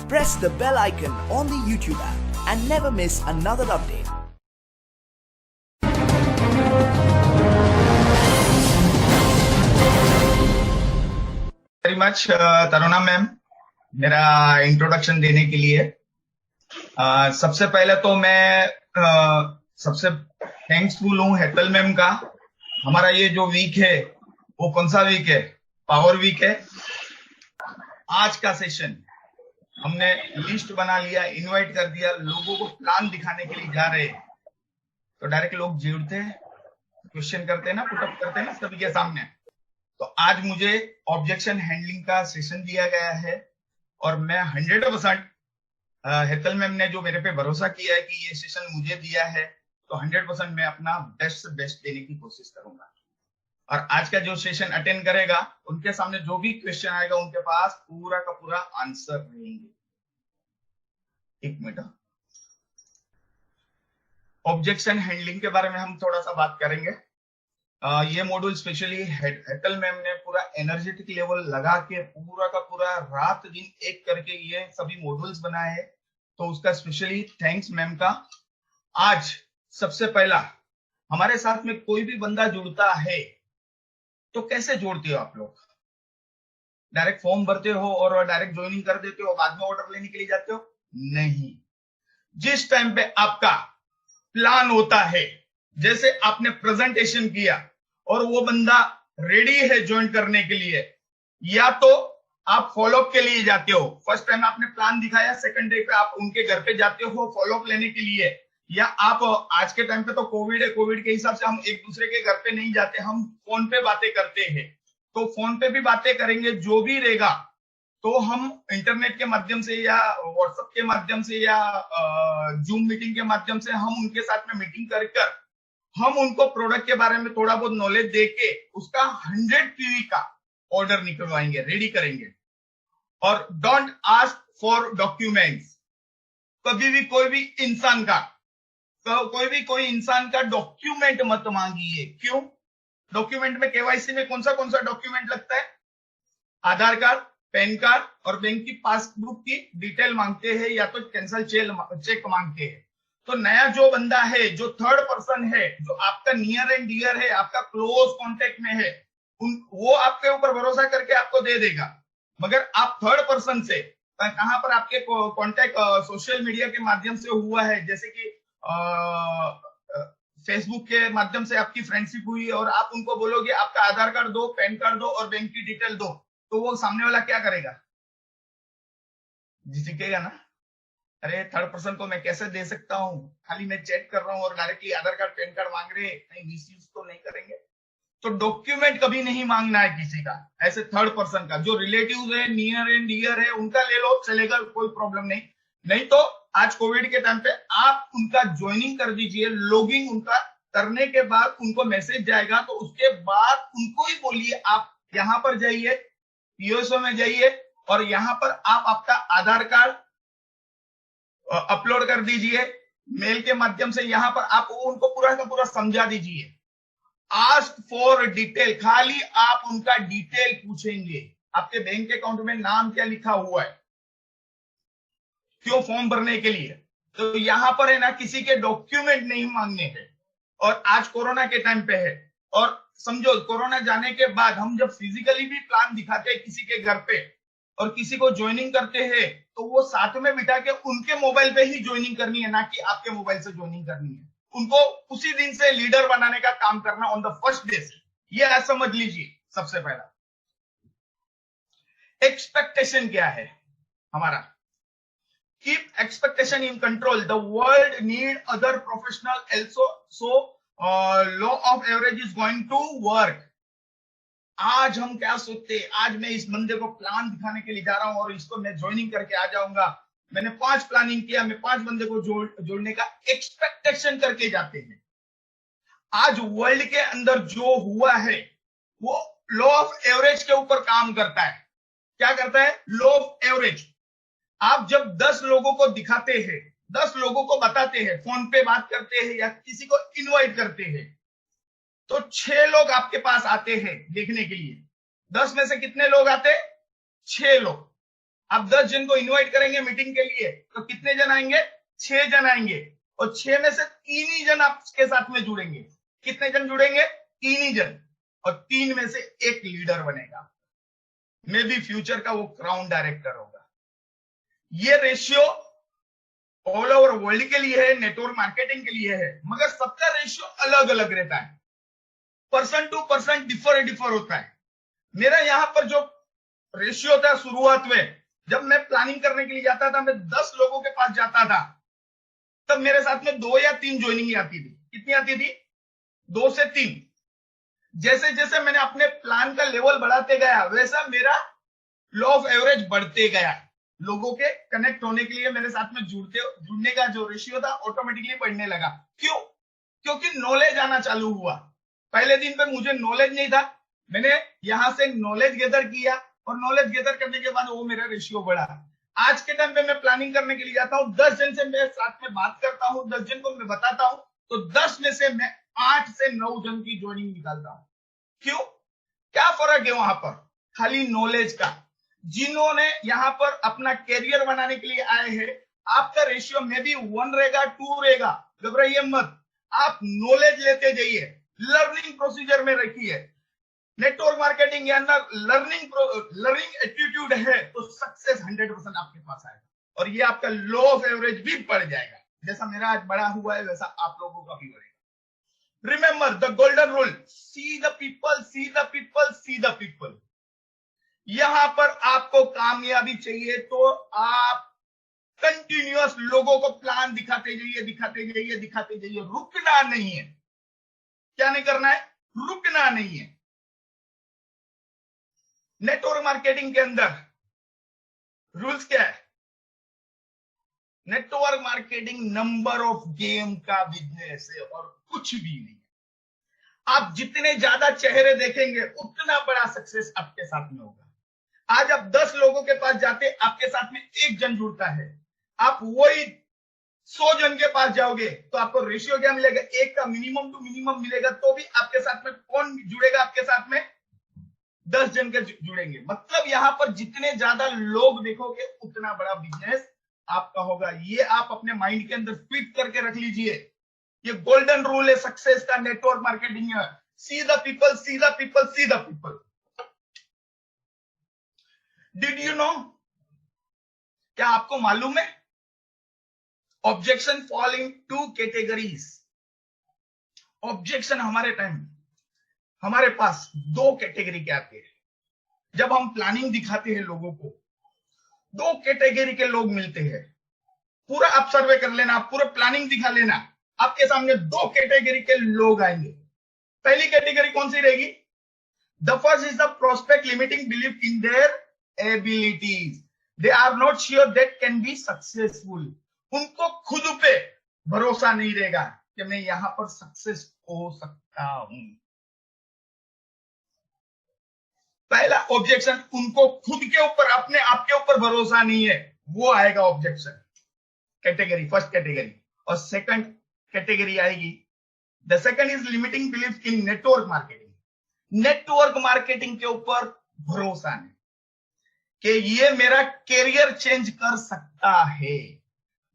press the bell icon on the YouTube app and never miss another update. Very much Taruna ma'am मेरा introduction देने के लिए। सबसे पहले तो मैं सबसे थैंक्सफुल हूँ हेतल मैम का। हमारा ये जो वीक है वो कौन सा वीक है? पावर वीक है। आज का सेशन हमने लिस्ट बना लिया, इनवाइट कर दिया, लोगों को प्लान दिखाने के लिए जा रहे हैं। तो डायरेक्ट लोग जुड़ते हैं, क्वेश्चन करते हैं ना, पुटअप करते हैं ना सभी के सामने। तो आज मुझे ऑब्जेक्शन हैंडलिंग का सेशन दिया गया है और मैं 100% हेतल मैम ने जो मेरे पे भरोसा किया है कि ये सेशन मुझे दिया है, तो 100% मैं अपना बेस्ट से बेस्ट देने की कोशिश करूंगा। और आज का जो सेशन अटेंड करेगा उनके सामने जो भी क्वेश्चन आएगा उनके पास पूरा का पूरा आंसर रहेंगे। एक मिनट, ऑब्जेक्शन हैंडलिंग के बारे में हम थोड़ा सा बात करेंगे। ये मॉड्यूल स्पेशली हेतल मैम ने पूरा एनर्जेटिक लेवल लगा के पूरा का पूरा रात दिन एक करके ये सभी मॉड्यूल्स बनाए हैं, तो उसका स्पेशली थैंक्स मैम का। आज सबसे पहला हमारे साथ में कोई भी बंदा जुड़ता है तो कैसे जोड़ते हो आप लोग? डायरेक्ट फॉर्म भरते हो और डायरेक्ट ज्वाइनिंग कर देते हो, बाद में ऑर्डर लेने के लिए जाते हो? नहीं। जिस टाइम पे आपका प्लान होता है, जैसे आपने प्रेजेंटेशन किया और वो बंदा रेडी है ज्वाइन करने के लिए, या तो आप फॉलोअप के लिए जाते हो। फर्स्ट टाइम आपने प्लान दिखाया, सेकंड डे पे आप उनके घर पे जाते हो फॉलोअप लेने के लिए, या आप आज के टाइम पे तो कोविड है, कोविड के हिसाब से हम एक दूसरे के घर पे नहीं जाते, हम फोन पे बातें करते हैं। तो फोन पे भी बातें करेंगे, जो भी रहेगा तो हम इंटरनेट के माध्यम से या व्हाट्सएप के माध्यम से या जूम मीटिंग के माध्यम से हम उनके साथ में मीटिंग कर हम उनको प्रोडक्ट के बारे में थोड़ा बहुत नॉलेज देके उसका 100 पीवी का ऑर्डर निकलवाएंगे, रेडी करेंगे। और डोंट आस्क फॉर डॉक्यूमेंट्स। कभी भी कोई इंसान का डॉक्यूमेंट मत मांगिए। क्यों? डॉक्यूमेंट में केवाईसी में कौन सा डॉक्यूमेंट लगता है? आधार कार्ड, पैन कार्ड और बैंक की पासबुक की डिटेल मांगते हैं, या तो कैंसल चेक मांगते हैं। तो नया जो बंदा है, जो थर्ड पर्सन है, जो आपका नियर एंड डियर है, आपका क्लोज कांटेक्ट में है, वो आपके ऊपर भरोसा करके आपको दे देगा। मगर आप थर्ड पर्सन से कहां पर आपके कांटेक्ट सोशल मीडिया के माध्यम से हुआ है, जैसे कि फेसबुक के माध्यम से आपकी फ्रेंडशिप हुई और आप उनको बोलोगे आपका आधार कार्ड दो, पैन कार्ड दो और बैंक की डिटेल दो, तो वो सामने वाला क्या करेगा? झिझकेगा ना, अरे थर्ड पर्सन को मैं कैसे दे सकता हूँ, खाली मैं चेक कर रहा हूँ और डायरेक्टली आधार कार्ड पैन कार्ड मांग रहे हैं, कहीं मिसयूज तो नहीं करेंगे। तो डॉक्यूमेंट कभी नहीं मांगना है किसी का, ऐसे थर्ड पर्सन का। जो रिलेटिव्स है, नियर एंड डियर है, उनका ले लो, चलेगा, कोई प्रॉब्लम नहीं। नहीं तो आज कोविड के टाइम पे आप उनका ज्वाइनिंग कर दीजिए। लॉगिंग उनका करने के बाद उनको मैसेज जाएगा, तो उसके बाद उनको ही बोलिए आप यहाँ पर जाइए, पीओएसओ में जाइए और यहाँ पर आप आपका आधार कार्ड अपलोड कर दीजिए मेल के माध्यम से। यहाँ पर आप उनको पूरा का पूरा समझा दीजिए। आस्क फॉर डिटेल, खाली आप उनका डिटेल पूछेंगे, आपके बैंक अकाउंट में नाम क्या लिखा हुआ है, क्यों फॉर्म भरने के लिए। तो यहाँ पर है ना, किसी के डॉक्यूमेंट नहीं मांगने हैं। और आज कोरोना के टाइम पे है, और समझो कोरोना जाने के बाद हम जब फिजिकली भी प्लान दिखाते हैं किसी के घर पे और किसी को ज्वाइनिंग करते हैं, तो वो साथ में बिठा के उनके मोबाइल पे ही ज्वाइनिंग करनी है, ना कि आपके मोबाइल से ज्वाइनिंग करनी है। उनको उसी दिन से लीडर बनाने का काम करना ऑन द फर्स्ट डे से। ये समझ लीजिए। सबसे पहला एक्सपेक्टेशन क्या है हमारा? Keep expectation in control. The world need other professional also, so law of average is going to work. आज हम क्या सोचते हैं, आज मैं इस बंदे को प्लान दिखाने के लिए जा रहा हूं और इसको मैं ज्वाइनिंग करके आ जाऊंगा, मैंने 5 प्लानिंग किया, मैं 5 बंदे को जोड़ने का एक्सपेक्टेशन करके जाते हैं। आज वर्ल्ड के अंदर जो हुआ है वो लॉ ऑफ एवरेज के ऊपर काम करता है। क्या करता है? Law of average. आप जब 10 लोगों को दिखाते हैं, 10 लोगों को बताते हैं, फोन पे बात करते हैं या किसी को इनवाइट करते हैं, तो 6 लोग आपके पास आते हैं देखने के लिए। 10 में से कितने लोग आते? 6 लोग। आप 10 जन को इनवाइट करेंगे मीटिंग के लिए, तो कितने जन आएंगे? 6 जन आएंगे, और 6 में से 3 ही जन आपके साथ में जुड़ेंगे। कितने जन जुड़ेंगे? 3 ही जन, और 3 में से एक लीडर बनेगा, मे बी फ्यूचर का वो क्राउन डायरेक्टर होगा। ये रेशियो ऑल ओवर वर्ल्ड के लिए है, नेटवर्क मार्केटिंग के लिए है, मगर सबका रेशियो अलग अलग रहता है, पर्सन टू पर्सन डिफर होता है। मेरा यहाँ पर जो रेशियो था शुरुआत में, जब मैं प्लानिंग करने के लिए जाता था, मैं 10 लोगों के पास जाता था, तब मेरे साथ में 2 या 3 ज्वाइनिंग आती थी। कितनी आती थी? 2 से 3। जैसे जैसे मैंने अपने प्लान का लेवल बढ़ाते गया, वैसा मेरा लॉ ऑफ एवरेज बढ़ते गया। लोगों के कनेक्ट होने के लिए मेरे साथ में जुड़ने का जो रेशियो था ऑटोमेटिकली बढ़ने लगा। क्यों? क्योंकि नॉलेज आना चालू हुआ। पहले दिन पे मुझे नॉलेज नहीं था, मैंने यहां से नॉलेज गेदर किया, और नॉलेज गेदर करने के बाद वो मेरा रेशियो बढ़ा। आज के टाइम पे मैं प्लानिंग करने के लिए जाता हूं, 10 जन से मैं साथ में बात करता हूं, 10 जन को मैं बताता हूं, तो 10 में से मैं 8 से 9 जन की ज्वाइनिंग निकालता हूं। क्यों? क्या फर्क है वहां पर? खाली नॉलेज का। जिन्होंने यहां पर अपना कैरियर बनाने के लिए आए हैं, आपका रेशियो में भी 1 रहेगा, 2 रहेगा, घबराइए मत। आप नॉलेज लेते जाइए, लर्निंग प्रोसीजर में रखिए। नेटवर्क मार्केटिंग के अंदर लर्निंग एटीट्यूड है तो सक्सेस 100% आपके पास आएगा, और ये आपका लॉ ऑफ एवरेज भी बढ़ जाएगा। जैसा मेरा आज बड़ा हुआ है, वैसा आप लोगों का भी बढ़ेगा। Remember the golden rule, see the people, see the people, see the people. यहां पर आपको कामयाबी चाहिए तो आप कंटिन्यूअस लोगों को प्लान दिखाते जाइए, दिखाते जाइए, दिखाते जाइए, रुकना नहीं है। क्या नहीं करना है? रुकना नहीं है। नेटवर्क मार्केटिंग के अंदर रूल्स क्या है? Network marketing number of game का बिजनेस है और कुछ भी नहीं। आप जितने ज्यादा चेहरे देखेंगे उतना बड़ा सक्सेस आपके साथ में होगा। आज आप 10 लोगों के पास जाते, आपके साथ में 1 जन जुड़ता है, आप वही 100 जन के पास जाओगे तो आपको रेशियो क्या मिलेगा? 1 का मिनिमम टू मिनिमम मिलेगा, तो भी आपके साथ में कौन जुड़ेगा? आपके साथ में 10 जन के जुड़ेंगे। मतलब यहां पर जितने ज्यादा लोग देखोगे उतना बड़ा बिजनेस आपका होगा। ये आप अपने माइंड के अंदर फिट करके रख लीजिए। ये गोल्डन रूल है सक्सेस का नेटवर्क मार्केटिंग है। See the people, see the people, see the people. Did you know? क्या आपको मालूम है? Objection fall in 2 categories. Objection हमारे पास 2 कैटेगरी के आते हैं। जब हम प्लानिंग दिखाते हैं लोगों को, 2 कैटेगरी के लोग मिलते हैं। पूरा आप सर्वे कर लेना, पूरा प्लानिंग दिखा लेना, आपके सामने 2 कैटेगरी के लोग आएंगे। पहली कैटेगरी कौन सी रहेगी? The first is the prospect limiting belief in their abilities. They are not sure that can be successful. उनको खुद पे भरोसा नहीं रहेगा कि मैं यहां पर सक्सेस हो सकता हूं। पहला ऑब्जेक्शन, उनको खुद के ऊपर, अपने आप के ऊपर भरोसा नहीं है, वो आएगा ऑब्जेक्शन कैटेगरी, फर्स्ट कैटेगरी। और सेकंड कैटेगरी आएगी, the second is limiting belief in network marketing. Network marketing के ऊपर भरोसा नहीं कि ये मेरा कैरियर चेंज कर सकता है।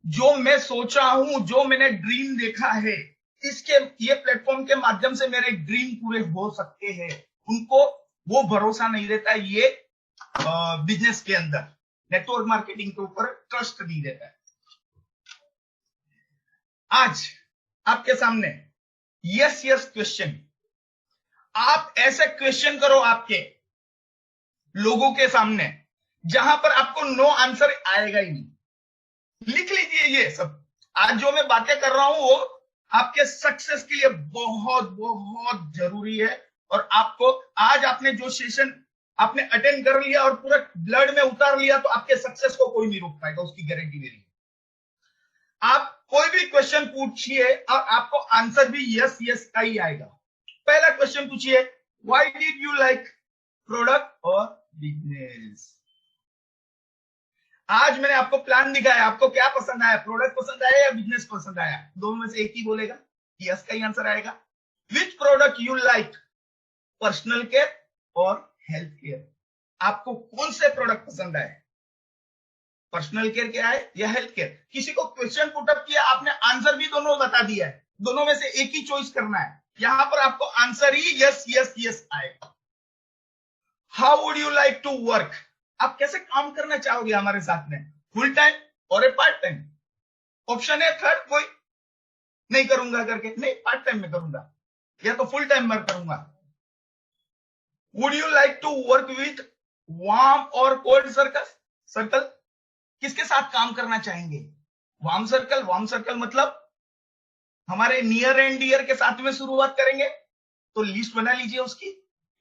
जो मैं सोचा हूं, जो मैंने ड्रीम देखा है, ये प्लेटफॉर्म के माध्यम से मेरे ड्रीम पूरे हो सकते हैं। उनको वो भरोसा नहीं रहता ये बिजनेस के अंदर, नेटवर्क मार्केटिंग के ऊपर ट्रस्ट नहीं रहता है। आज आपके सामने यस यस क्वेश्चन, आप ऐसे क्वेश्चन करो आपके लोगों के सामने जहां पर आपको नो आंसर आएगा ही नहीं। लिख लीजिए ये सब। आज जो मैं बातें कर रहा हूं वो आपके सक्सेस के लिए बहुत बहुत जरूरी है। और आपको आज आपने जो सेशन आपने अटेंड कर लिया और पूरा ब्लड में उतार लिया, तो आपके सक्सेस को कोई नहीं रोक पाएगा, उसकी गारंटी मेरी है। आप कोई भी क्वेश्चन पूछिए और आपको आंसर भी यस यस का ही आएगा। पहला क्वेश्चन पूछिए, why did you like product और बिजनेस? आज मैंने आपको प्लान दिखाया, आपको क्या पसंद आया? प्रोडक्ट पसंद आया या बिजनेस पसंद आया? दोनों में से एक ही बोलेगा, यस का ही आंसर आएगा। Which product you like, personal care और हेल्थ केयर? आपको कौन से प्रोडक्ट पसंद आए? पर्सनल केयर क्या है या हेल्थ केयर? किसी को क्वेश्चन पुटअप किया, आपने आंसर भी दोनों बता दिया है, दोनों में से एक ही चॉइस करना है, यहां पर आपको आंसर ही यस यस यस आएगा। How would you like to work? आप कैसे काम करना चाहोगे हमारे साथ में, फुल टाइम और ए पार्ट टाइम? ऑप्शन है थर्ड, कोई नहीं करूंगा करके, नहीं पार्ट टाइम में करूंगा या तो फुल टाइम में करूंगा। Would you like to work with warm और कोल्ड सर्कल? किसके साथ काम करना चाहेंगे? वार्म सर्कल मतलब हमारे नियर एंड डियर के साथ में शुरुआत करेंगे, तो लिस्ट बना लीजिए उसकी।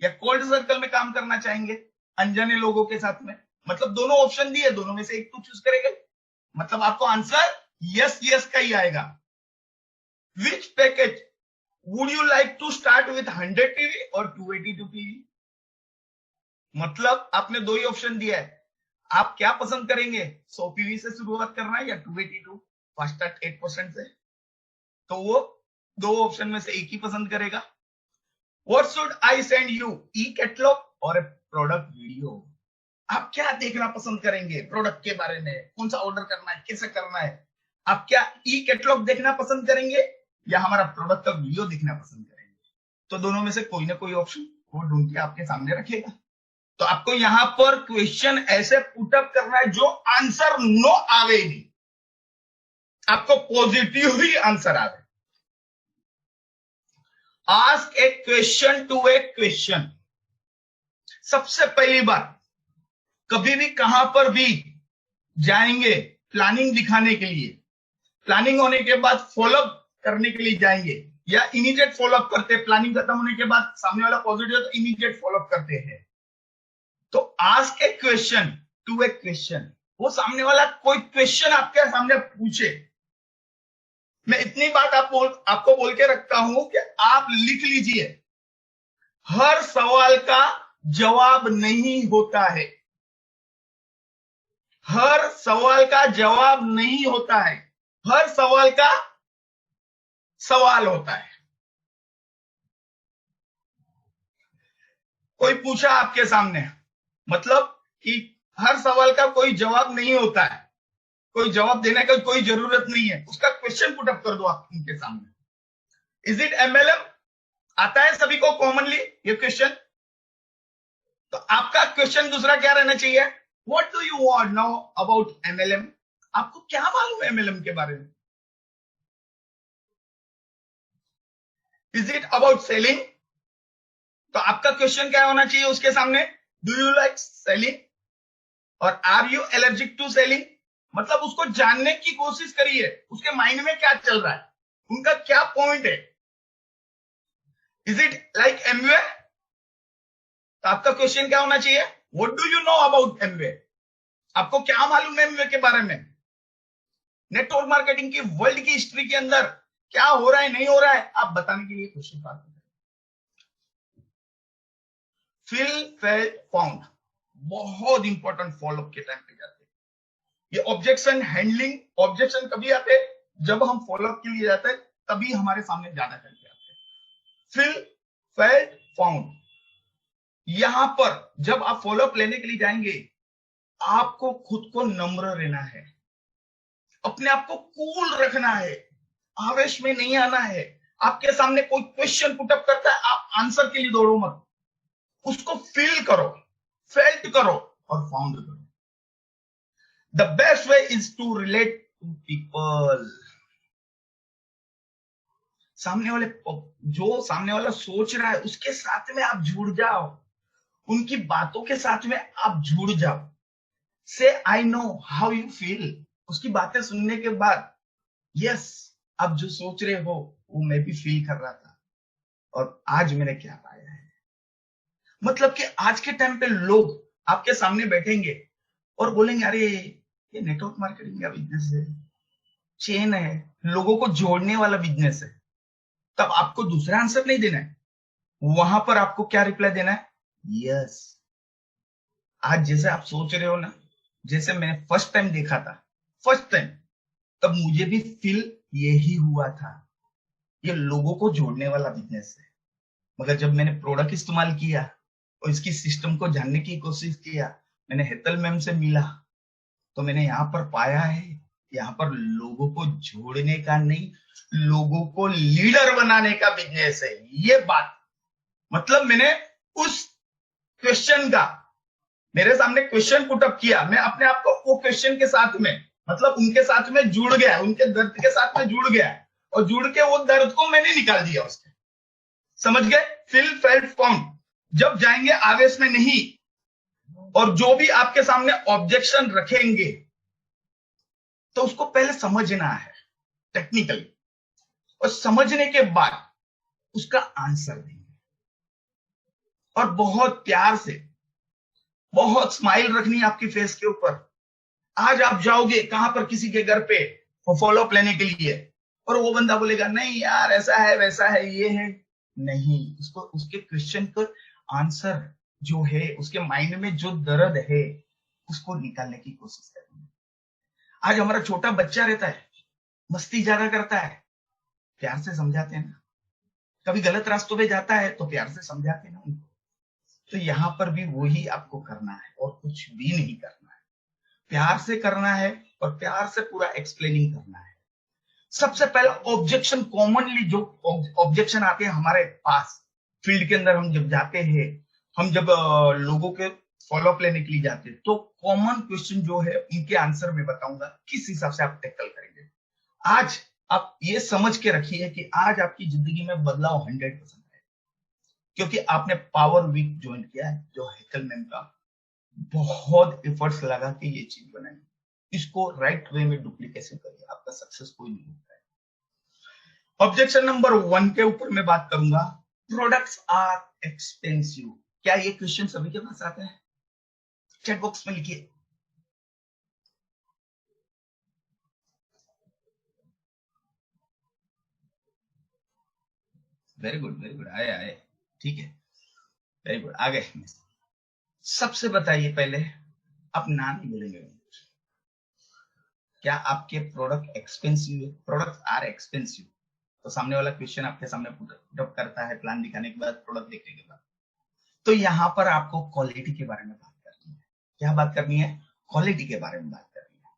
या कोल्ड सर्कल में काम करना चाहेंगे अनजाने लोगों के साथ में, मतलब दोनों ऑप्शन दिए, दोनों में से एक तो चूज करेंगे, मतलब आपको आंसर यस यस का ही आएगा। Which package would you like to start with 100 TV और 282 टीवी? मतलब आपने दो ही ऑप्शन दिया है, आप क्या पसंद करेंगे, 100 पीवी से शुरुआत करना है या 282 फास्ट स्टार्ट 8% से? तो वो दो ऑप्शन में से एक ही पसंद करेगा। What should I send you? E-कैटलॉग और प्रोडक्ट वीडियो? आप क्या देखना पसंद करेंगे प्रोडक्ट के बारे में, कौन सा ऑर्डर करना है, कैसे करना है? आप क्या ई-कैटलॉग देखना पसंद करेंगे या हमारा प्रोडक्ट का वीडियो देखना पसंद करेंगे? तो दोनों में से कोई ना कोई ऑप्शन वो ढूंढ के आपके सामने रखेगा। तो आपको यहां पर क्वेश्चन ऐसे पुटअप करना है जो आंसर नो आवे नहीं, आपको पॉजिटिव ही आंसर आवे। Ask a question to a question. सबसे पहली बात, कभी भी कहां पर भी जाएंगे प्लानिंग दिखाने के लिए, प्लानिंग होने के बाद फॉलोअप करने के लिए जाएंगे या इमीडिएट फॉलोअप करते हैं, प्लानिंग खत्म होने के बाद सामने वाला पॉजिटिव है तो इमीडिएट फॉलोअप करते हैं। तो ask a question to a question, वो सामने वाला कोई क्वेश्चन आपके सामने पूछे। मैं इतनी बात आपको बोल के रखता हूं कि आप लिख लीजिए, हर सवाल का जवाब नहीं होता है, हर सवाल का जवाब नहीं होता है, हर सवाल का सवाल होता है। कोई पूछा आपके सामने, मतलब कि हर सवाल का कोई जवाब नहीं होता है, कोई जवाब देने का कोई जरूरत नहीं है, उसका क्वेश्चन पुटअप कर दो आप उनके सामने। Is it MLM? आता है सभी को कॉमनली ये क्वेश्चन? तो आपका क्वेश्चन दूसरा क्या रहना चाहिए, what do you want know about MLM? आपको क्या मालूम है एमएलएम के बारे में? Is it about selling? तो आपका क्वेश्चन क्या होना चाहिए उसके सामने, डू यू लाइक सेलिंग और are you allergic to selling? मतलब उसको जानने की कोशिश करिए, उसके माइंड में क्या चल रहा है, उनका क्या पॉइंट है। Is it like Amway? तो आपका क्वेश्चन क्या होना चाहिए, what do you know about Amway? आपको क्या मालूम है एमवे के बारे में? नेटवर्क मार्केटिंग की वर्ल्ड की हिस्ट्री के अंदर क्या हो रहा है नहीं हो रहा है, आप बताने के लिए क्वेश्चन बात करें। फिल फेल्ट फाउंड बहुत इंपॉर्टेंट फॉलोअप के टाइम पे जाते हैं। ये ऑब्जेक्शन हैंडलिंग, ऑब्जेक्शन कभी आते हैं जब हम फॉलोअप के लिए जाते हैं, तभी हमारे सामने ज्यादा करके आते हैं। फिल फेल्ट फाउंड, यहां पर जब आप फॉलोअप लेने के लिए जाएंगे, आपको खुद को नम्र रहना है, अपने आप को कूल रखना है, आवेश में नहीं आना है। आपके सामने कोई क्वेश्चन पुटअप करता है, आप आंसर के लिए दौड़ो मत, उसको फील करो, फेल्ट करो और फाउंड करो। The best way is to relate to people. सामने वाले, जो सामने वाला सोच रहा है उसके साथ में आप जुड़ जाओ, उनकी बातों के साथ में आप जुड़ जाओ। से I know how you feel, उसकी बातें सुनने के बाद यस आप जो सोच रहे हो वो मैं भी फील कर रहा था और आज मैंने क्या पाया है। मतलब कि आज के टाइम पे लोग आपके सामने बैठेंगे और बोलेंगे अरे ये नेटवर्क मार्केटिंग का बिजनेस है, चेन है, लोगों को जोड़ने वाला बिजनेस है। तब आपको दूसरा आंसर नहीं देना है, वहां पर आपको क्या रिप्लाई देना है, यस। आज जैसे आप सोच रहे हो ना, जैसे मैंने फर्स्ट टाइम देखा था, फर्स्ट टाइम, तब मुझे भी फील यही हुआ था, ये लोगों को जोड़ने वाला बिजनेस है। मगर जब मैंने प्रोडक्ट इस्तेमाल किया और इसकी सिस्टम को जानने की कोशिश किया, मैंने हेतल मैम से मिला, तो मैंने यहाँ पर पाया है, यहाँ पर लोगों को जोड़ने का नहीं, लोगों को लीडर बनाने का बिजनेस है ये बात। मतलब मैंने उस क्वेश्चन का, मेरे सामने क्वेश्चन पुटअप किया, मैं अपने आप को वो क्वेश्चन के साथ में, मतलब उनके साथ में जुड़ गया, उनके दर्द के साथ में जुड़ गया, और जुड़ के वो दर्द को मैंने निकाल दिया उसके। समझ गए? Feel felt found. जब जाएंगे आवेश में नहीं, और जो भी आपके सामने ऑब्जेक्शन रखेंगे तो उसको पहले समझना है टेक्निकली, और समझने के बाद उसका आंसर देंगे, और बहुत प्यार से, बहुत स्माइल रखनी है आपकी फेस के ऊपर। आज आप जाओगे कहां पर, किसी के घर पे फॉलो अप लेने के लिए, और वो बंदा बोलेगा नहीं यार ऐसा है वैसा है ये है, नहीं, उसको उसके क्वेश्चन का आंसर जो है, उसके माइंड में जो दर्द है उसको निकालने की कोशिश करेंगे। आज हमारा छोटा बच्चा रहता है, मस्ती ज्यादा करता है, प्यार से समझाते हैं ना। कभी गलत रास्तों पे जाता है तो प्यार से समझाते हैं ना उनको। तो यहाँ पर भी वही आपको करना है, और कुछ भी नहीं करना है, प्यार से करना है, और प्यार से पूरा एक्सप्लेनिंग करना है। सबसे पहला ऑब्जेक्शन, कॉमनली जो ऑब्जेक्शन आते हैं हमारे पास फील्ड के अंदर, हम जब जाते हैं, हम जब लोगों के फॉलो अप लेने के लिए जाते हैं, तो कॉमन क्वेश्चन जो है उनके आंसर में बताऊंगा किस हिसाब से आप टैकल करेंगे। आज आप ये समझ के रखिए कि आज आपकी जिंदगी में बदलाव 100% है, क्योंकि आपने पावर वीक ज्वाइन किया है, जो हेकल मैम का बहुत एफर्ट्स लगा के ये चीज बनाई। इसको राइट वे में डुप्लीकेशन करिए, आपका सक्सेस कोई नहीं होता है। ऑब्जेक्शन नंबर 1 के ऊपर मैं बात करूंगा, प्रोडक्ट्स आर एक्सपेंसिव। क्या ये क्वेश्चन सभी के पास आता है? चैट बॉक्स में लिखिए। वेरी गुड, वेरी गुड, आए आए, ठीक है, वेरी गुड, आ गए। सबसे बताइए पहले, आप ना नहीं बोलेंगे, क्या आपके प्रोडक्ट एक्सपेंसिव है? प्रोडक्ट आर एक्सपेंसिव, तो सामने वाला क्वेश्चन आपके सामने पुटअप करता है प्लान दिखाने के बाद, प्रोडक्ट देखने के बाद। तो यहाँ पर आपको क्वालिटी के बारे में बात करनी है। क्या बात करनी है? क्वालिटी के बारे में बात करनी है,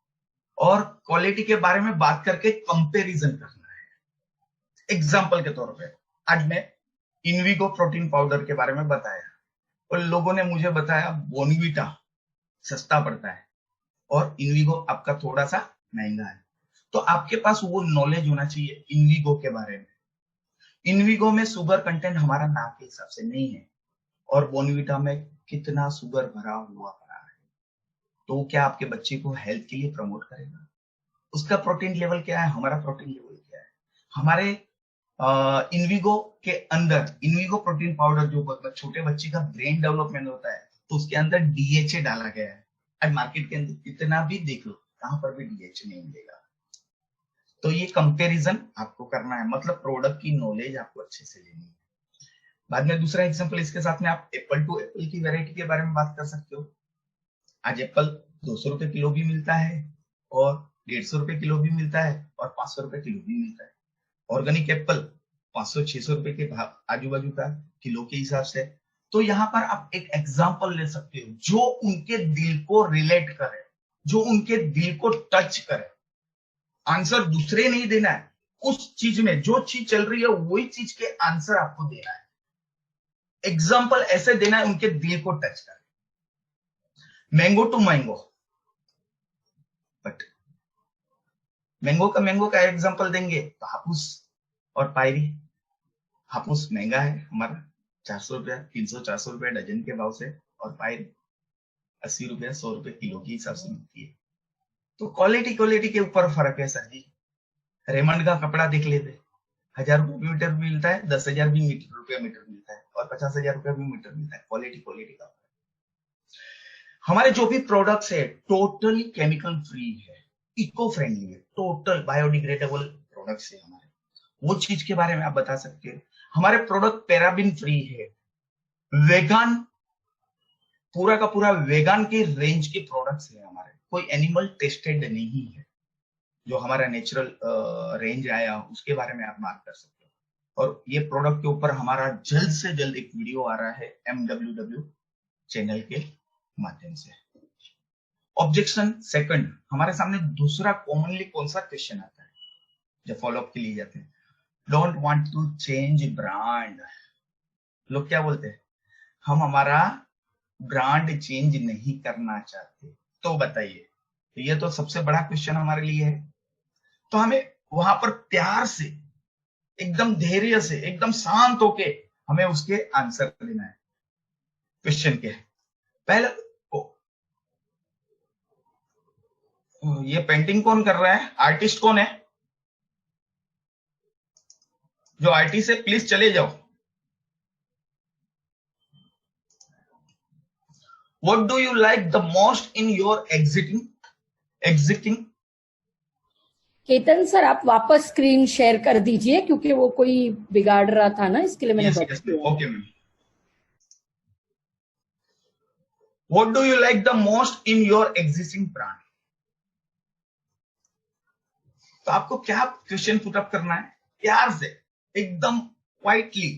और क्वालिटी के बारे में बात करके कंपैरिजन करना है। एग्जांपल के तौर पे आज मैं इनविगो प्रोटीन पाउडर के बारे में बताया, और लोगों ने मुझे बताया बोनवीटा सस्ता पड़ता है और इनविगो आपका थोड़ा सा महंगा है। तो आपके पास वो नॉलेज होना चाहिए इनविगो के बारे में। इनविगो में शुगर कंटेंट हमारा नाम के हिसाब से नहीं है, और बोनवीटा में कितना शुगर भरा हुआ है, तो क्या आपके बच्चे को हेल्थ के लिए प्रमोट करेगा? उसका प्रोटीन लेवल क्या है, हमारा प्रोटीन लेवल क्या है? हमारे इनविगो के अंदर, इनविगो प्रोटीन पाउडर जो छोटे बच्चे का ब्रेन डेवलपमेंट होता है, तो उसके अंदर डीएचए डाला गया है। आज मार्केट के अंदर कितना भी देख लो, कहां पर भी डीएचए नहीं मिलेगा। तो ये कंपैरिजन आपको करना है, मतलब प्रोडक्ट की नॉलेज आपको अच्छे से लेनी है। बाद में दूसरा एग्जांपल इसके साथ में आप एप्पल टू एप्पल की वैरायटी के बारे में बात कर सकते हो। आज एप्पल 200 रुपए किलो भी मिलता है, और 150 रुपए किलो भी मिलता है, और 500 रुपए किलो भी मिलता है। ऑर्गेनिक एप्पल 500-600 रुपए के आजू बाजू का किलो के हिसाब से। तो यहाँ पर आप एक एग्जांपल ले सकते हो जो उनके दिल को रिलेट करे, जो उनके दिल को टच करे। आंसर दूसरे नहीं देना है, उस चीज में जो चीज चल रही है वही चीज के आंसर आपको देना है। एग्जांपल ऐसे देना है उनके दिल को टच करे। Mango to mango, but mango का एग्जांपल देंगे तो हापुस और पायरी। हापुस महंगा है हमारा, 400 रुपया, 300-400 रुपया डजन के भाव से, और पायरी 80 रुपया 100 रुपए किलो के हिसाब से मिलती है। तो क्वालिटी के ऊपर फर्क है सर जी। रेमंड का कपड़ा देख लेते, 1000 रुपये मीटर भी मिलता है, 10,000 भी रुपया मीटर मिलता है, और 50,000 रुपया भी मीटर मिलता है। क्वालिटी का। हमारे जो भी प्रोडक्ट्स है टोटली केमिकल फ्री है, इको फ्रेंडली है, टोटल बायोडिग्रेडेबल प्रोडक्ट्स है हमारे। वो चीज के बारे में आप बता सकते हैं। हमारे प्रोडक्ट पैराबिन फ्री है, वेगान, पूरा का पूरा वेगान के रेंज के प्रोडक्ट्स है हमारे, कोई एनिमल टेस्टेड नहीं है। जो हमारा नेचुरल रेंज आया उसके बारे में आप बात कर सकते हो। और ये प्रोडक्ट के ऊपर हमारा जल्द से जल्द एक वीडियो आ रहा है MWW चैनल के माध्यम से। ऑब्जेक्शन सेकंड, हमारे सामने दूसरा कॉमनली कौन सा क्वेश्चन आता है जब फॉलोअप के लिए जाते हैं? Don't want to change brand. लोग क्या बोलते हैं? हम हमारा ब्रांड चेंज नहीं करना चाहते। तो बताइए, ये तो सबसे बड़ा क्वेश्चन हमारे लिए है। तो हमें वहां पर प्यार से, एकदम धैर्य से, एकदम शांत होके हमें उसके आंसर देना है क्वेश्चन के। पहले ये पेंटिंग कौन कर रहा है? आर्टिस्ट कौन है? जो आर्टिस्ट है प्लीज चले जाओ। What do you like the most in your exiting? Ketan sir, आप वापस स्क्रीन शेयर कर दीजिए, क्योंकि वो कोई बिगाड़ रहा था ना, इसके लिए मैंने Yes, okay ma'am. What do you like the most in your existing brand? तो आपको क्या क्वेश्चन पुट अप करना है? प्यार से, एकदम क्वाइटली।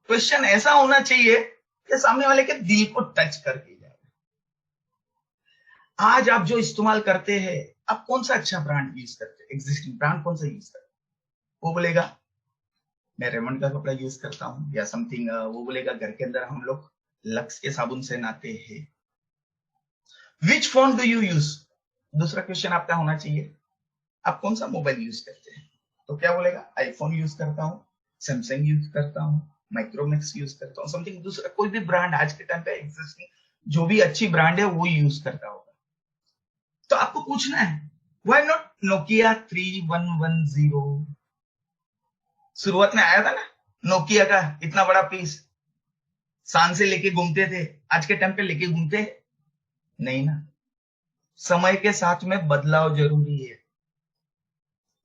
क्वेश्चन ऐसा होना चाहिए कि सामने वाले के दिल को टच करके जाए। आज आप जो इस्तेमाल करते हैं, आप कौन सा अच्छा ब्रांड यूज करते हैं? एग्जिस्टिंग ब्रांड कौन सा यूज करते हैं? वो बोलेगा मैं रेमंड का कपड़ा यूज करता हूं या समथिंग। वो बोलेगा घर के अंदर हम लोग लक्स के साबुन से नहाते हैं। विच फोन डू यू यूज? दूसरा क्वेश्चन आपका होना चाहिए, आप कौन सा मोबाइल यूज करते हैं? तो क्या बोलेगा? आईफोन यूज करता हूं, सैमसंग यूज करता हूं, माइक्रोमैक्स यूज करता हूं, समथिंग। दूसरा कोई भी ब्रांड आज के टाइम पे एग्जिस्टिंग जो भी अच्छी ब्रांड है वो यूज करता होगा। तो आपको पूछना है, व्हाई नॉट नोकिया 3110? शुरुआत में आया था ना नोकिया का इतना बड़ा पीस, शान से लेके घूमते थे। आज के टाइम पे लेके घूमते हैं? नहीं ना। समय के साथ में बदलाव जरूरी है।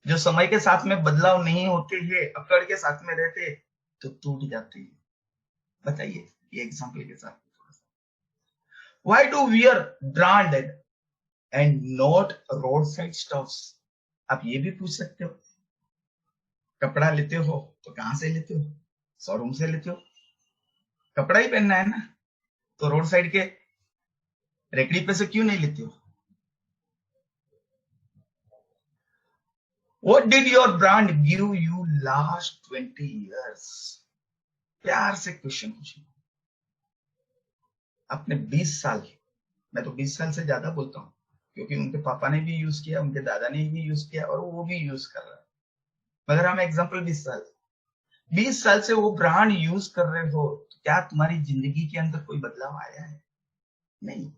जो समय के साथ में बदलाव नहीं होते हैं, अकड़ के साथ में रहते तो टूट जाते हैं। बताइए ये एग्जांपल के साथ थोड़ा सा। Why do wear branded and not road side stuffs? आप ये भी पूछ सकते हो। कपड़ा लेते हो तो कहां से लेते हो? शोरूम से लेते हो। कपड़ा ही पहनना है ना, तो रोड साइड के रेकड़ी पे से क्यों नहीं लेते हो? What did your brand give you last 20 years? प्यार से क्वेश्चन पूछिए। अपने 20 साल, मैं तो 20 साल से ज्यादा बोलता हूँ क्योंकि उनके पापा ने भी यूज किया, उनके दादा ने भी यूज किया और वो भी यूज कर रहा है। मगर हम एग्जांपल 20 साल से वो ब्रांड यूज कर रहे हो, तो क्या तुम्हारी जिंदगी के अंदर कोई बदलाव आया है? नहीं।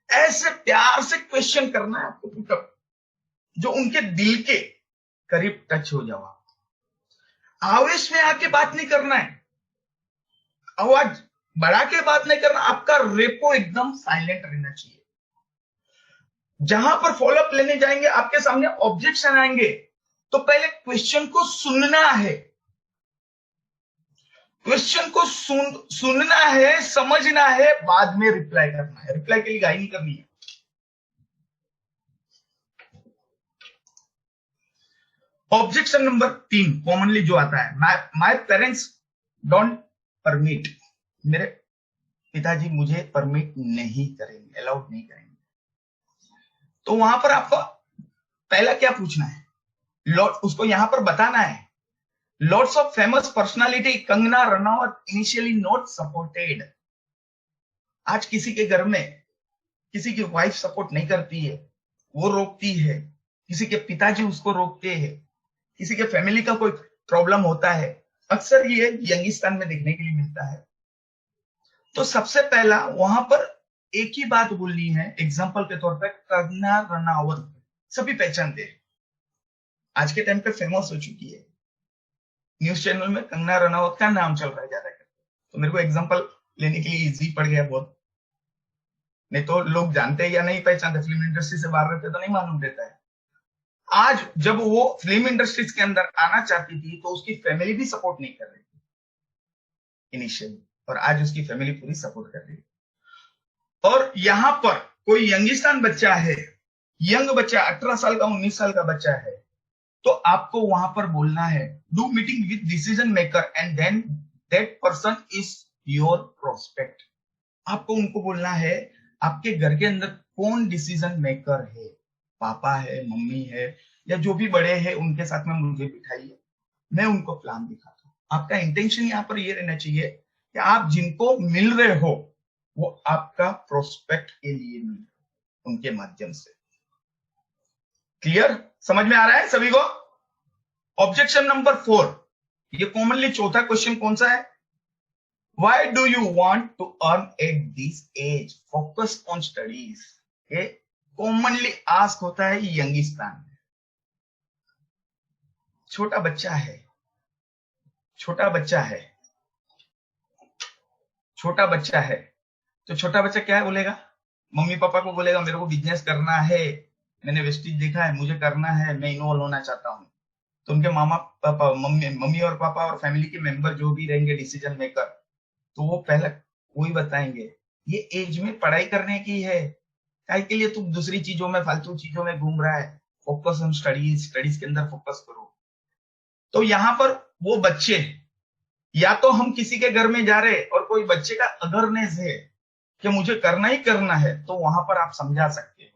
ऐसे प्यार से क्वेश्चन करना है आपको पुटअप, जो उनके दिल के करीब टच हो जाओ। आवेश में आके बात नहीं करना है, आवाज बढ़ा के बात नहीं करना। आपका रेपो एकदम साइलेंट रहना चाहिए। जहां पर फॉलोअप लेने जाएंगे, आपके सामने ऑब्जेक्शन आएंगे, तो पहले क्वेश्चन को सुनना है। क्वेश्चन को सुनना है, समझना है, बाद में रिप्लाई करना है। रिप्लाई के लिए गाई नहीं करनी है। ऑब्जेक्शन नंबर 3 कॉमनली जो आता है, माय पेरेंट्स डोंट परमिट। मेरे पिताजी मुझे परमिट नहीं करेंगे, अलाउड नहीं करेंगे। तो वहां पर आपको पहला क्या पूछना है? उसको यहां पर बताना है, lots of famous personality Kangana Ranaut initially not supported. आज किसी के घर में किसी की वाइफ सपोर्ट नहीं करती है, वो रोकती है। किसी के पिताजी उसको रोकते हैं। किसी के फैमिली का कोई प्रॉब्लम होता है, अक्सर ये यंगिस्तान में देखने के लिए मिलता है। तो सबसे पहला वहां पर एक ही बात बोलनी है। एग्जांपल के तौर पर कंगना रनौत सभी पहचानते हैं, आज के टाइम पे फेमस हो चुकी है। न्यूज चैनल में कंगना रनौत का नाम चल रहा है ज्यादा करके, तो मेरे को एग्जांपल लेने के लिए इजी पड़ गया बहुत। नहीं तो लोग जानते हैं या नहीं पहचानते, फिल्म इंडस्ट्री से बाहर रहते तो नहीं मालूम रहता है। आज जब वो फिल्म इंडस्ट्रीज के अंदर आना चाहती थी तो उसकी फैमिली भी सपोर्ट नहीं कर रही थी इनिशियली, और आज उसकी फैमिली पूरी सपोर्ट कर रही है। और यहां पर कोई यंगिस्तान बच्चा है, यंग बच्चा 18 साल का 19 साल का बच्चा है, तो आपको वहां पर बोलना है, do meeting with decision maker and then that person is your prospect. आपको उनको बोलना है, आपके घर के अंदर कौन डिसीजन मेकर है, पापा है, मम्मी है, या जो भी बड़े हैं, उनके साथ में मुझे बिठाइए, मैं उनको प्लान दिखाता हूँ। आपका इंटेंशन यहाँ पर ये रहना चाहिए कि आप जिनको मिल रहे हो वो आपका प्रोस्पेक्ट के लिए मिल रहे हो, उनके माध्यम से। क्लियर, समझ में आ रहा है सभी को? ऑब्जेक्शन नंबर 4, ये कॉमनली चौथा क्वेश्चन कौन सा है? Why do you want to earn at this age? Focus on studies. ये कॉमनली आस्क होता है यंगिस्तान में। छोटा बच्चा है, छोटा बच्चा है, छोटा बच्चा है, तो छोटा बच्चा क्या है बोलेगा? मम्मी पापा को बोलेगा मेरे को बिजनेस करना है, मैंने वेस्टिज देखा है, मुझे करना है, मैं इन्वॉल्व होना चाहता हूँ। तो उनके मामा पापा, मम्मी और पापा और फैमिली के मेंबर जो भी रहेंगे डिसीजन मेकर, तो वो पहला वही बताएंगे ये एज में पढ़ाई करने की है, काय के लिए तुम दूसरी चीजों में, फालतू चीजों में घूम रहा है, फोकस ऑन स्टडीज, स्टडीज के अंदर फोकस करो। तो यहाँ पर वो बच्चे, या तो हम किसी के घर में जा रहे और कोई बच्चे का अवेयरनेस है कि मुझे करना ही करना है, तो वहां पर आप समझा सकते हो,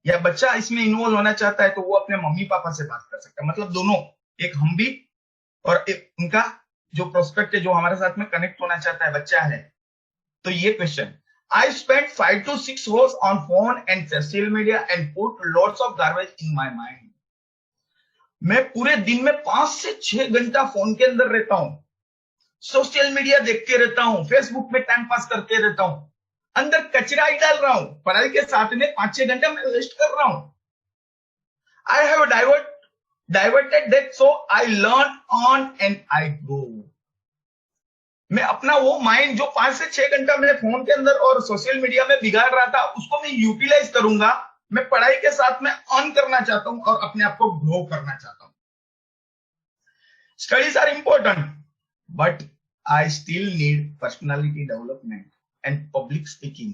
या बच्चा इसमें इन्वॉल्व होना चाहता है तो वो अपने मम्मी पापा से बात कर सकता है। मतलब दोनों, एक हम भी और एक उनका जो प्रोस्पेक्ट है, जो हमारे साथ में कनेक्ट होना चाहता है, बच्चा है। तो ये question, I spend 5 to 6 hours on phone and social media and put lots of garbage in my mind. मैं पूरे दिन में 5 से 6 घंटा फोन के अंदर रहता हूं, सोशल मीडिया देखते रहता हूं, फेसबुक में टाइम पास करते रहता हूं, अंदर कचरा ही डाल रहा हूं, पढ़ाई के साथ में 5-6 घंटा मैं वेस्ट कर रहा हूं। I have diverted that, so I learn on and I go. मैं अपना वो माइंड जो 5 से 6 घंटा मैं फोन के अंदर और सोशल मीडिया में बिगाड़ रहा था, उसको मैं यूटिलाइज करूंगा। मैं पढ़ाई के साथ में ऑन करना चाहता हूं और अपने आप को ग्रो करना चाहता हूं। Studies are important, but I still need personality development and public speaking,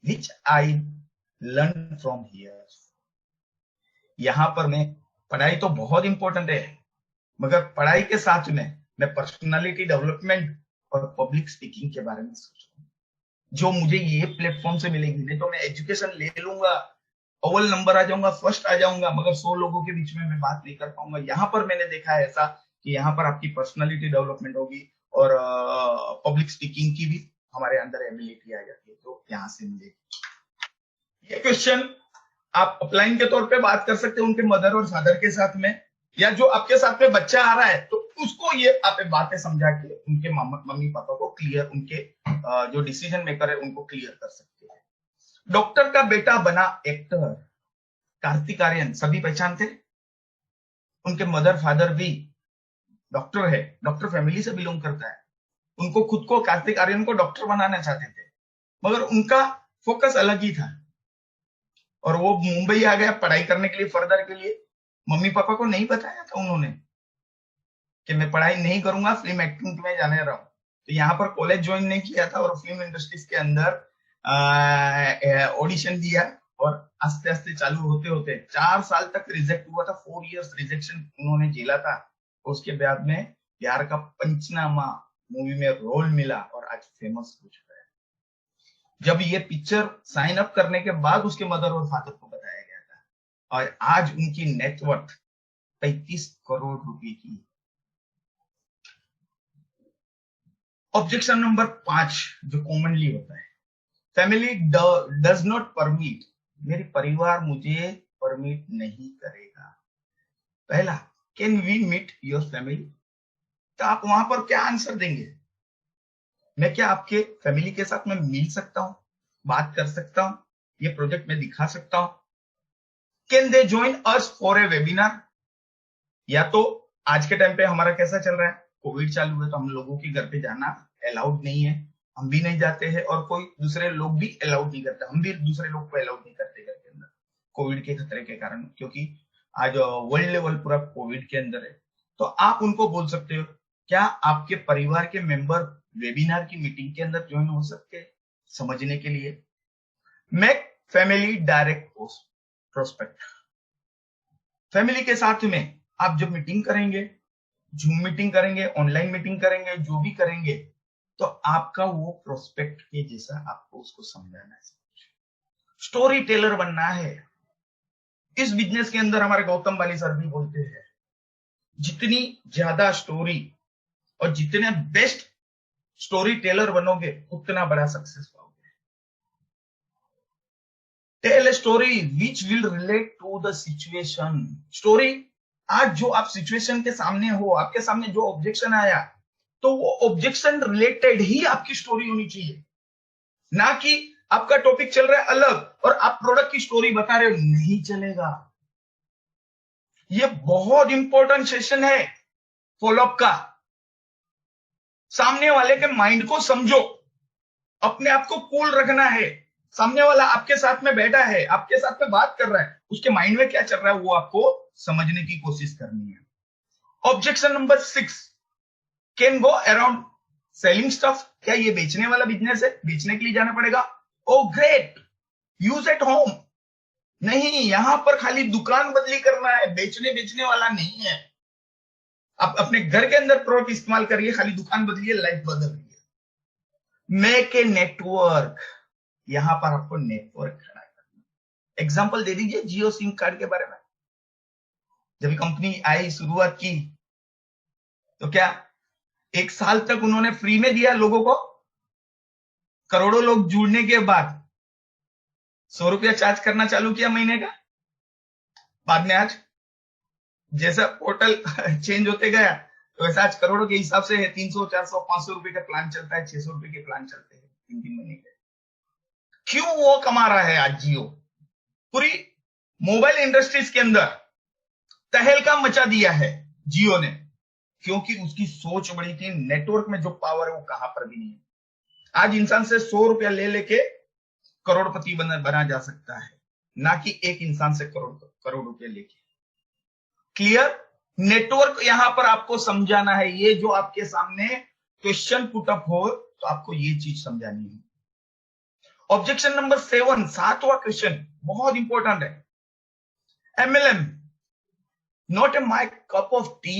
which I learn from here. यहां पर मैं, पढ़ाई तो बहुत इंपॉर्टेंट है, मगर पढ़ाई के साथ में मैं पर्सनालिटी डेवलपमेंट और पब्लिक स्पीकिंग के बारे में सोच रहा हूँ, जो मुझे ये प्लेटफॉर्म से मिलेगी। नहीं तो मैं एजुकेशन ले लूंगा, अव्वल नंबर आ जाऊंगा, फर्स्ट आ जाऊंगा, मगर 100 लोगों के बीच में मैं बात नहीं कर पाऊंगा। यहाँ पर मैंने देखा है ऐसा कि यहाँ पर आपकी पर्सनालिटी डेवलपमेंट होगी और पब्लिक स्पीकिंग की भी हमारे अंदर एबिलिटी आ जाती है, तो यहाँ से मिलेगी। ये क्वेश्चन आप अपलाइन के तौर पे बात कर सकते हैं उनके मदर और फादर के साथ में, या जो आपके साथ में बच्चा आ रहा है तो उसको ये आप बातें समझा के उनके मम्मी पापा को क्लियर, उनके जो डिसीजन मेकर है उनको क्लियर कर सकते हैं। डॉक्टर का बेटा बना एक्टर, कार्तिक आर्यन सभी पहचानते, उनके मदर फादर भी डॉक्टर है, डॉक्टर फैमिली से बिलोंग करता है। उनको खुद को, कार्तिक आर्यन को डॉक्टर बनाना चाहते थे, मगर उनका फोकस अलग ही था और वो मुंबई आ गया पढ़ाई करने के लिए, फर्दर के लिए। मम्मी पापा को नहीं बताया था उन्होंने कि मैं पढ़ाई नहीं करूंगा, फिल्म एक्टिंग में जाने रहा हूं। तो यहाँ पर कॉलेज ज्वाइन नहीं किया था और फिल्म इंडस्ट्रीज के अंदर ऑडिशन दिया और आस्ते आस्ते चालू होते होते 4 साल तक रिजेक्ट हुआ था। 4 years रिजेक्शन उन्होंने झेला था। उसके बाद में प्यार का पंचनामा मूवी में रोल मिला और आज फेमस हो चुका है। जब ये पिक्चर साइन अप करने के बाद उसके मदर और फादर को बताया गया था और आज उनकी नेटवर्थ 35 करोड़ रुपए की। ऑब्जेक्शन नंबर 5 जो कॉमनली होता है, फैमिली डज नॉट परमिट, मेरी परिवार मुझे परमिट नहीं करेगा। पहला, can we meet your family? तो आप वहां पर क्या आंसर देंगे? मैं क्या आपके फैमिली के साथ में मिल सकता हूं, बात कर सकता हूं, ये प्रोजेक्ट में दिखा सकता हूं? Can they join us for a webinar? या तो आज के टाइम पे हमारा कैसा चल रहा है, कोविड चालू है तो हम लोगों के घर पे जाना अलाउड नहीं है, हम भी नहीं जाते हैं और कोई दूसरे लोग भी अलाउड नहीं करते, हम भी दूसरे लोग को अलाउड नहीं करते घर के अंदर कोविड के खतरे के कारण, क्योंकि आज वर्ल्ड लेवल पूरा कोविड के अंदर है। तो आप उनको बोल सकते हो, क्या आपके परिवार के मेंबर वेबिनार की मीटिंग के अंदर ज्वाइन हो सकते हैं समझने के लिए? Make family direct prospect, family के साथ में आप जब मीटिंग करेंगे, जूम मीटिंग करेंगे, ऑनलाइन मीटिंग करेंगे, जो भी करेंगे, तो आपका वो प्रोस्पेक्ट के जैसा आपको उसको समझाना है। स्टोरी टेलर बनना है। इस बिजनेस के अंदर हमारे गौतम बाली सर भी बोलते हैं, जितनी ज्यादा स्टोरी और जितने बेस्ट स्टोरी टेलर बनोगे उतना बड़ा सक्सेस पाओगे। Tell a story which will relate to the situation. Story, आज जो आप सिचुएशन के सामने हो, आपके सामने जो ऑब्जेक्शन आया, तो वो ऑब्जेक्शन रिलेटेड ही आपकी स्टोरी होनी चाहिए, ना कि आपका टॉपिक चल रहा है अलग और आप प्रोडक्ट की स्टोरी बता रहे हो, नहीं चलेगा। ये बहुत इंपॉर्टेंट सेशन है फॉलोअप का। सामने वाले के माइंड को समझो, अपने आप को कूल रखना है। सामने वाला आपके साथ में बैठा है, आपके साथ में बात कर रहा है, उसके माइंड में क्या चल रहा है वो आपको समझने की कोशिश करनी है। Objection number 6 can go around selling stuff. क्या ये बेचने वाला बिजनेस है, बेचने के लिए जाना पड़ेगा? ओ ग्रेट, यूज एट होम। नहीं, यहां पर खाली दुकान बदली करना है, बेचने वाला नहीं है। आप अपने घर के अंदर प्रोडक्ट इस्तेमाल करिए, खाली दुकान बदलिए, लाइफ बदल रही है। मेक ए नेटवर्क, यहां पर आपको नेटवर्क खड़ा करना। एग्जांपल दे दीजिए जियो सिम कार्ड के बारे में। जब कंपनी आई, शुरुआत की, तो क्या 1 साल तक उन्होंने फ्री में दिया लोगों को? करोड़ों लोग जुड़ने के बाद 100 रुपया चार्ज करना चालू किया महीने का। बाद में आज जैसा पोर्टल चेंज होते गया, तो वैसा आज करोड़ों के हिसाब से है। 300, 400, 500 रुपए का प्लान चलता है, 600 रुपए के प्लान चलते हैं 3 महीने के। क्यों वो कमा रहा है आज जियो? पूरी मोबाइल इंडस्ट्रीज के अंदर तहलका मचा दिया है जियो ने, क्योंकि उसकी सोच बड़ी थी। नेटवर्क में जो पावर है वो कहां पर भी नहीं है। आज इंसान से 100 रुपया ले लेके करोड़पति बना जा सकता है, ना कि एक इंसान से करोड़ रुपया लेके। क्लियर? नेटवर्क यहां पर आपको समझाना है। ये जो आपके सामने क्वेश्चन पुटअप हो, तो आपको ये चीज समझानी है। ऑब्जेक्शन नंबर 7, 7वां क्वेश्चन बहुत इंपॉर्टेंट है। MLM not a my cup of T.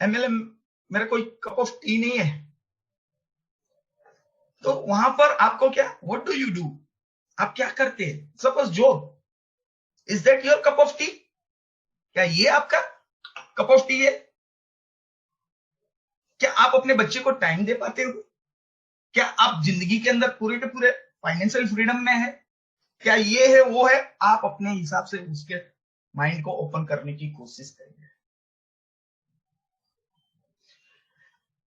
MLM मेरा कोई कप ऑफ टी नहीं है। तो वहां पर आपको क्या, व्हाट डू यू डू, आप क्या करते हैं? Suppose job, is that your cup of T? क्या ये आपका कप ऑफ टी है? क्या आप अपने बच्चे को टाइम दे पाते हो? क्या आप जिंदगी के अंदर पूरे के पूरे फाइनेंशियल फ्रीडम में है? क्या ये है वो है? आप अपने हिसाब से उसके माइंड को ओपन करने की कोशिश करिए।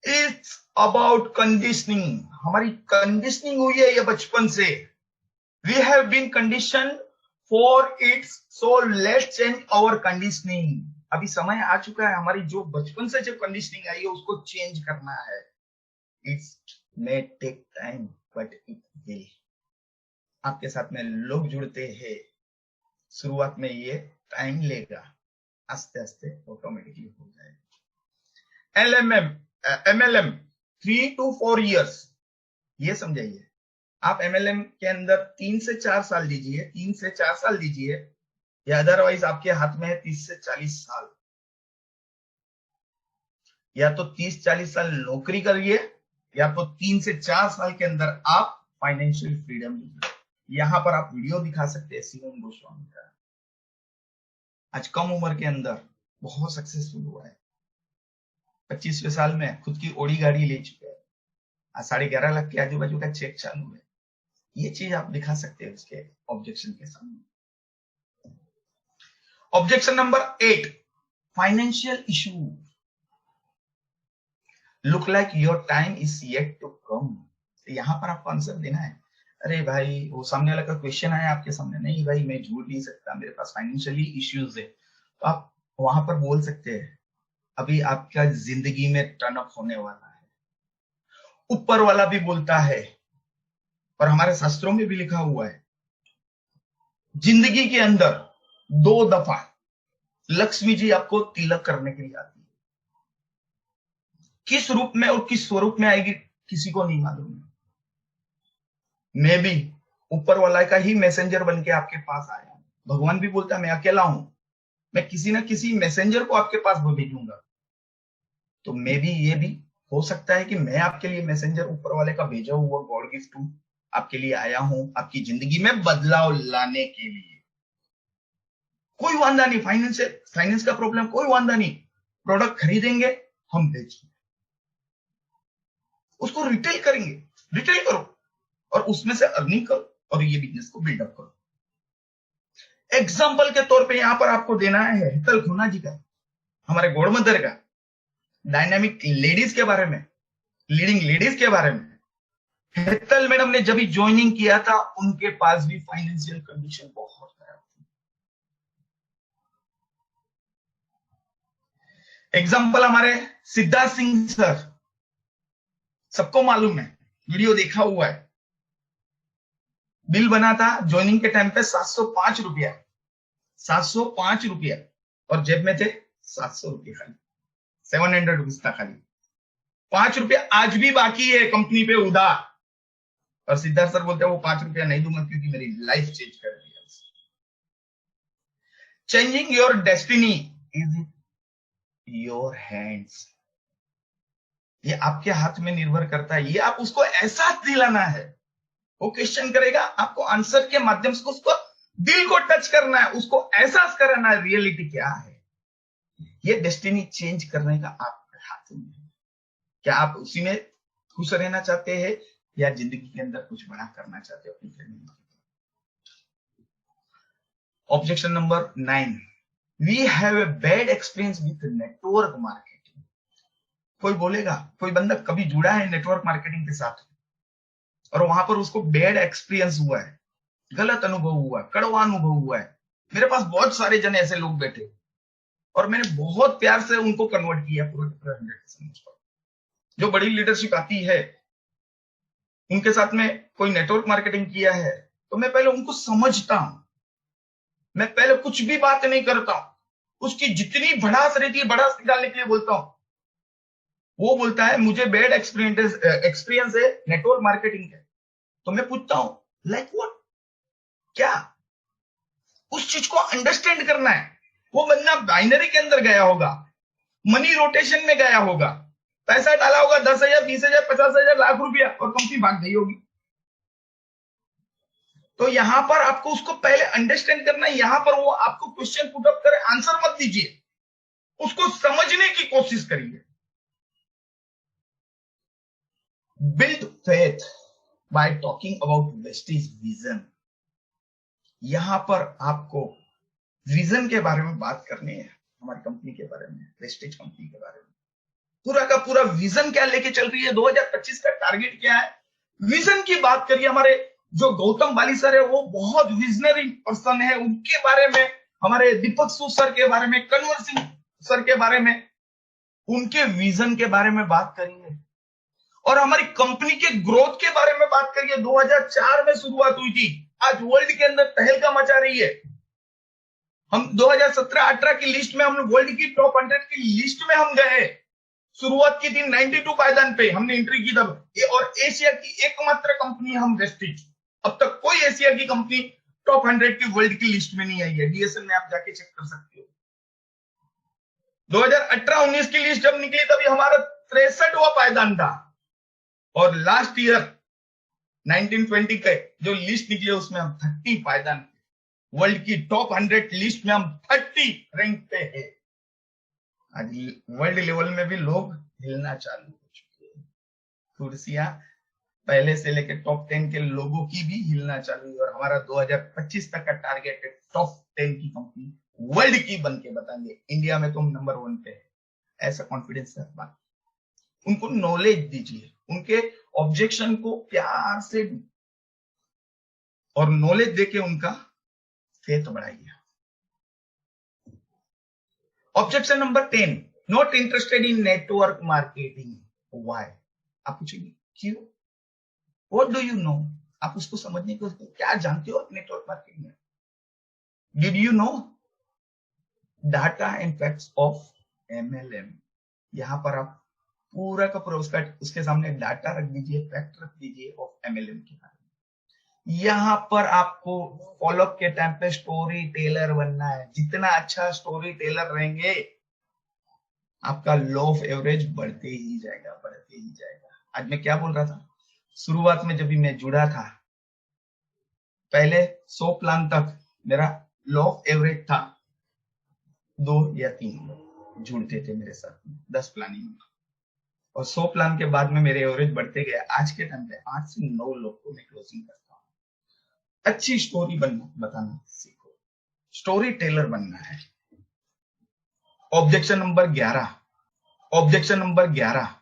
It's about conditioning. हमारी कंडीशनिंग हुई है ये बचपन से। We have been condition for its, so let's change our conditioning. अभी समय आ चुका है, हमारी जो बचपन से जो कंडीशनिंग आई है उसको चेंज करना है। It's may take time but it will. आपके साथ में लोग जुड़ते हैं, शुरुआत में ये टाइम लेगा, आस्ते आस्ते ऑटोमेटिकली हो जाएगा। MLM 3 to 4 years, ये समझाइए। आप MLM के अंदर 3 से 4 साल दीजिए, 3 से 4 साल दीजिए, या अदरवाइज आपके हाथ में है 30 से 40 साल। या तो 30-40 साल नौकरी करिए, या तो 3 से 4 साल के अंदर आप फाइनेंशियल फ्रीडम लीजिए। यहां पर आप वीडियो दिखा सकते हैं शिवम गोस्वामी का। आज कम उम्र के अंदर बहुत सक्सेसफुल हुआ है। 25वें साल में खुद की ओडी गाड़ी ले चुके हैं। आज 11.5 लाख के आजू बाजू का चेक चालू है। ये चीज आप दिखा सकते हैं उसके ऑब्जेक्शन के सामने। Objection number 8, financial issue. Look like your time is yet to come. यहां पर आपको आंसर देना है। अरे भाई, वो सामने वाला का क्वेश्चन आया आपके सामने, नहीं भाई मैं झूठ नहीं सकता, मेरे पास फाइनेंशियली इश्यूज है, तो आप वहां पर बोल सकते हैं अभी आपका जिंदगी में टर्न अप होने वाला है। ऊपर वाला भी बोलता है और हमारे शास्त्रों में भी लिखा हुआ है, जिंदगी के अंदर 2 दफा लक्ष्मी जी आपको तिलक करने के लिए आती है। किस रूप में और किस स्वरूप में आएगी किसी को नहीं मालूम। मैं भी ऊपर वाला का ही मैसेंजर बन के आपके पास आया हूं। भगवान भी बोलता है मैं अकेला हूं, मैं किसी ना किसी मैसेंजर को आपके पास भेजूंगा। तो मैं भी, ये भी हो सकता है कि मैं आपके लिए मैसेंजर ऊपर वाले का भेजा हुआ गॉड गिफ्ट हूं। आपके लिए आया हूं, आपकी जिंदगी में बदलाव लाने के लिए। कोई वांदा नहीं, फाइनेंस का प्रॉब्लम कोई वांदा नहीं, प्रोडक्ट खरीदेंगे, हम बेचेंगे, उसको रिटेल करेंगे, रिटेल करो और उसमें से अर्निंग करो और ये बिजनेस को बिल्डअप करो। एग्जाम्पल के तौर पे यहां पर आपको देना है हेतल खुना जी का, हमारे गौड़मदर का, डायनामिक लेडीज के बारे में, लीडिंग लेडीज के बारे में। हेतल मैडम ने जब ज्वाइनिंग किया था उनके पास भी फाइनेंशियल कंडीशन बहुत खराब थी। एग्जाम्पल हमारे सिद्धार्थ सिंह सर, सबको मालूम है, वीडियो देखा हुआ है। बिल बना था ज्वाइनिंग के टाइम पे 705 रुपया, 705 रुपया, और जेब में थे 700 रुपये खाली, 700 रुपीज था खाली। 5 रुपया आज भी बाकी है कंपनी पे उधार, और सिद्धार्थ सर बोलते हैं वो 5 रुपया नहीं दूंगा क्योंकि मेरी लाइफ चेंज कर दी। Changing your destiny is your hands, ये आपके हाथ में निर्भर करता है। ये आप उसको एहसास दिलाना है, वो क्वेश्चन करेगा, आपको आंसर के माध्यम से उसको दिल को टच करना है, उसको एहसास कराना है रियलिटी क्या है। ये डेस्टिनी चेंज करने का आपके हाथ में है। क्या आप उसी में खुश रहना चाहते हैं या जिंदगी के अंदर कुछ बड़ा करना चाहते हो अपनी फैमिली के? Objection number 9, we have a bad experience with network marketing. कोई बोलेगा, कोई बंदा कभी जुड़ा है नेटवर्क मार्केटिंग के साथ और वहां पर उसको बैड एक्सपीरियंस हुआ है, गलत अनुभव हुआ, कड़वा अनुभव हुआ है। मेरे पास बहुत सारे जन ऐसे लोग बैठे और मैंने बहुत प्यार से उनको कन्वर्ट किया पूरे 100%। जो बड़ी लीडरशिप आती है उनके साथ में कोई नेटवर्क मार्केटिंग किया है तो मैं पहले उनको समझता हूं, मैं पहले कुछ भी बात नहीं करता हूं, उसकी जितनी भड़ास रहती है भड़ास निकालने के लिए बोलता हूं। वो बोलता है मुझे बैड एक्सपीरियंस है नेटवर्क मार्केटिंग का, तो मैं पूछता हूं लाइक व्हाट, क्या? उस चीज को अंडरस्टैंड करना है। वो बंदा बाइनरी के अंदर गया होगा, मनी रोटेशन में गया होगा, पैसा डाला होगा 10,000, 20,000, 50,000, लाख रुपया, और कंपनी भाग गई होगी। तो यहां पर आपको उसको पहले अंडरस्टैंड करना है। यहां पर वो आपको क्वेश्चन पुट अप करे, आंसर मत दीजिए, उसको समझने की कोशिश करिए। Build faith bye talking about Vestige vision. यहां पर आपको विजन के बारे में बात करनी है, हमारी कंपनी के बारे में, वेस्टेज कंपनी के बारे में। पूरा का पूरा विजन क्या लेके चल रही है, 2025 का टारगेट क्या है, विजन की बात करिए। हमारे जो गौतम बाली सर है वो बहुत विजनरी पर्सन है, उनके बारे में, हमारे दीपक सू सर के बारे में, कन्वर सिंह सर के बारे में, उनके विजन के बारे में बात करिए। और हमारी कंपनी के ग्रोथ के बारे में बात करिए। 2004 में शुरुआत हुई थी, आज वर्ल्ड के अंदर तहलका मचा रही है। हम 2017-18 की लिस्ट में, हम वर्ल्ड की टॉप 100 की लिस्ट में हम गए। शुरुआत की थी 92 पायदान पे, हमने एंट्री की तब, और एशिया की एकमात्र कंपनी हम वेस्टेज। अब तक कोई एशिया की कंपनी टॉप 100 की वर्ल्ड की लिस्ट में नहीं आई है। डीएसएल में आप जाके चेक कर सकते हो। 2018-19 की लिस्ट जब निकली तभी हमारा 63वां पायदान था, और लास्ट ईयर 1920 का जो लिस्ट निकली उसमें हम 30 पायदान, वर्ल्ड की टॉप 100 लिस्ट में हम 30 रैंक पे है। आज वर्ल्ड लेवल में भी लोग हिलना चालू हो चुके हैं, कुर्सियां पहले से लेकर टॉप 10 के लोगों की भी हिलना चालू है। और हमारा 2025 तक का टारगेट है टॉप 10 की कंपनी वर्ल्ड की बन के बताएंगे, इंडिया में तो हम नंबर 1 पे है, ऐसा कॉन्फिडेंस है। बात उनको नॉलेज दीजिए, उनके ऑब्जेक्शन को प्यार से और नॉलेज देके उनका फेथ बढ़ाइए। Objection number 10, not interested in network marketing. Why? आप पूछेंगे क्यों, व्हाट डू यू नो? आप उसको समझने को क्या जानते हो नेटवर्क मार्केटिंग में? Did you know data and facts of MLM? यहां पर आप पूरा का पूरा उसके सामने डाटा रख दीजिए, फैक्ट रख दीजिए ऑफ MLM के बारे में। यहां पर आपको फॉलोअप के टाइम पे स्टोरी टेलर बनना है। जितना अच्छा स्टोरी टेलर रहेंगे आपका लॉ ऑफ एवरेज बढ़ते ही जाएगा, बढ़ते ही जाएगा। आज मैं क्या बोल रहा था, शुरुआत में जब भी मैं जुड़ा था पहले 100 प्लान तक मेरा लो ऑफ एवरेज था 2 या 3 लोग जुड़ते थे मेरे साथ 10 प्लानिंग में, और 100 प्लान के बाद में मेरे एवरेज बढ़ते गए। आज के टाइम पे 8 से 9 लोग को मैं क्लोजिंग करता हूँ। अच्छी स्टोरी बताना सीखो, स्टोरी टेलर बनना है। Objection number 11